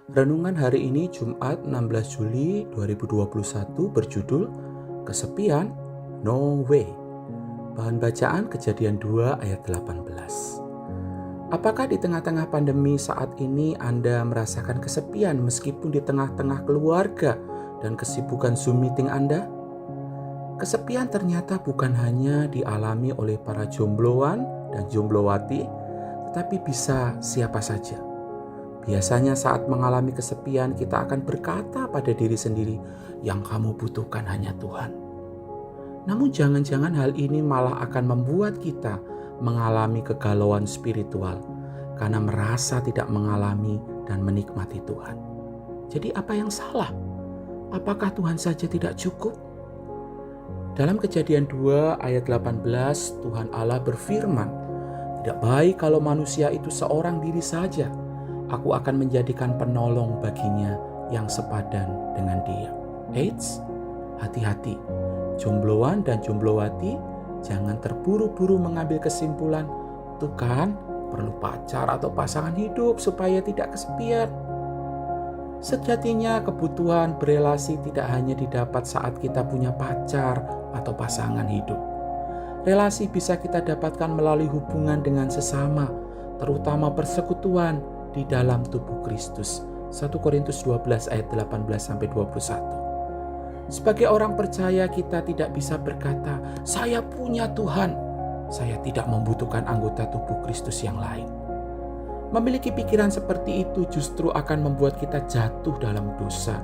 Renungan hari ini Jumat 16 Juli 2021 berjudul Kesepian No Way. Bahan bacaan Kejadian 2 ayat 18. Apakah di tengah-tengah pandemi saat ini Anda merasakan kesepian meskipun di tengah-tengah keluarga dan kesibukan Zoom meeting Anda? Kesepian ternyata bukan hanya dialami oleh para jombloan dan jomblowati, tetapi bisa siapa saja. Biasanya saat mengalami kesepian kita akan berkata pada diri sendiri, yang kamu butuhkan hanya Tuhan. Namun jangan-jangan hal ini malah akan membuat kita mengalami kegalauan spiritual karena merasa tidak mengalami dan menikmati Tuhan. Jadi apa yang salah? Apakah Tuhan saja tidak cukup? Dalam Kejadian 2 ayat 18 Tuhan Allah berfirman, tidak baik kalau manusia itu seorang diri saja. Aku akan menjadikan penolong baginya yang sepadan dengan dia. Eits, hati-hati. Jombloan dan jomblowati, jangan terburu-buru mengambil kesimpulan, tuh kan perlu pacar atau pasangan hidup supaya tidak kesepian. Sejatinya kebutuhan berelasi tidak hanya didapat saat kita punya pacar atau pasangan hidup. Relasi bisa kita dapatkan melalui hubungan dengan sesama, terutama persekutuan di dalam tubuh Kristus. 1 Korintus 12 ayat 18-21. Sebagai orang percaya kita tidak bisa berkata, saya punya Tuhan, saya tidak membutuhkan anggota tubuh Kristus yang lain. Memiliki pikiran seperti itu justru akan membuat kita jatuh dalam dosa,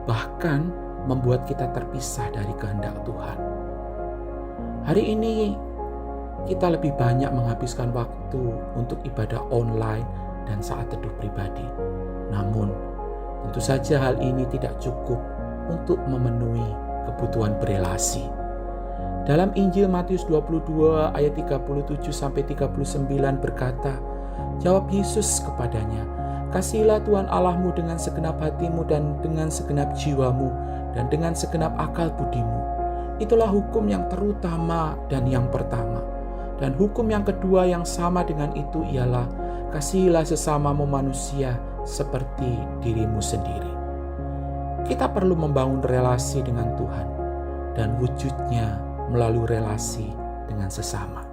bahkan membuat kita terpisah dari kehendak Tuhan. Hari ini kita lebih banyak menghabiskan waktu untuk ibadah online dan saat teduh pribadi. Namun, tentu saja hal ini tidak cukup untuk memenuhi kebutuhan berelasi. Dalam Injil Matius 22 ayat 37-39 berkata, jawab Yesus kepadanya, kasihilah Tuhan Allahmu dengan segenap hatimu dan dengan segenap jiwamu dan dengan segenap akal budimu. Itulah hukum yang terutama dan yang pertama. Dan hukum yang kedua yang sama dengan itu ialah kasihilah sesamamu manusia seperti dirimu sendiri. Kita perlu membangun relasi dengan Tuhan dan wujudnya melalui relasi dengan sesama.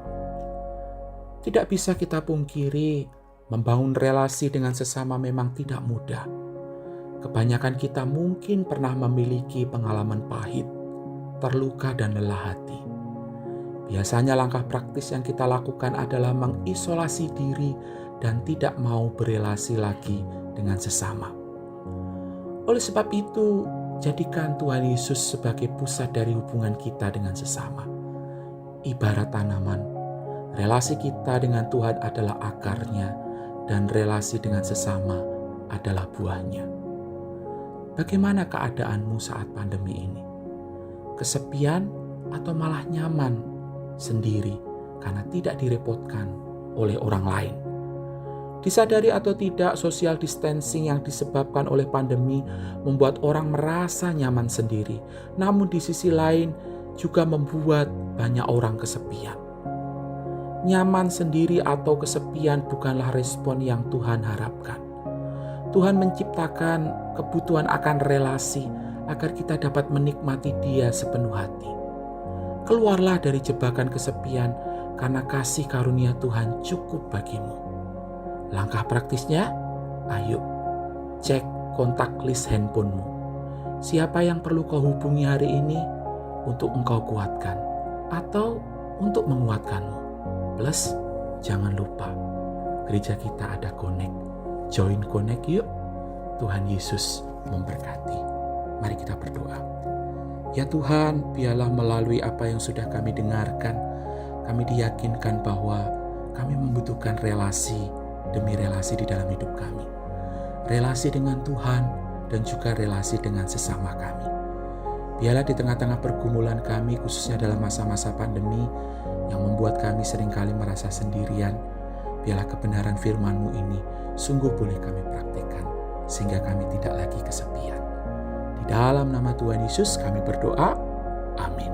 Tidak bisa kita pungkiri, membangun relasi dengan sesama memang tidak mudah. Kebanyakan kita mungkin pernah memiliki pengalaman pahit, terluka dan lelah hati. Biasanya langkah praktis yang kita lakukan adalah mengisolasi diri dan tidak mau berelasi lagi dengan sesama. Oleh sebab itu, jadikan Tuhan Yesus sebagai pusat dari hubungan kita dengan sesama. Ibarat tanaman, relasi kita dengan Tuhan adalah akarnya dan relasi dengan sesama adalah buahnya. Bagaimana keadaanmu saat pandemi ini? Kesepian atau malah nyaman sendiri karena tidak direpotkan oleh orang lain? Disadari atau tidak, social distancing yang disebabkan oleh pandemi membuat orang merasa nyaman sendiri. Namun di sisi lain juga membuat banyak orang kesepian. Nyaman sendiri atau kesepian bukanlah respon yang Tuhan harapkan. Tuhan menciptakan kebutuhan akan relasi agar kita dapat menikmati Dia sepenuh hati. Keluarlah dari jebakan kesepian karena kasih karunia Tuhan cukup bagimu. Langkah praktisnya, ayo cek kontak list handphonemu. Siapa yang perlu kau hubungi hari ini untuk engkau kuatkan atau untuk menguatkanmu. Plus, jangan lupa, gereja kita ada Connect. Join Connect yuk. Tuhan Yesus memberkati. Mari kita berdoa. Ya Tuhan, biarlah melalui apa yang sudah kami dengarkan, kami diyakinkan bahwa kami membutuhkan relasi demi relasi di dalam hidup kami. Relasi dengan Tuhan dan juga relasi dengan sesama kami. Biarlah di tengah-tengah pergumulan kami, khususnya dalam masa-masa pandemi yang membuat kami seringkali merasa sendirian, biarlah kebenaran firman-Mu ini sungguh boleh kami praktikkan, sehingga kami tidak lagi kesepian. Di dalam nama Tuhan Yesus kami berdoa, amin.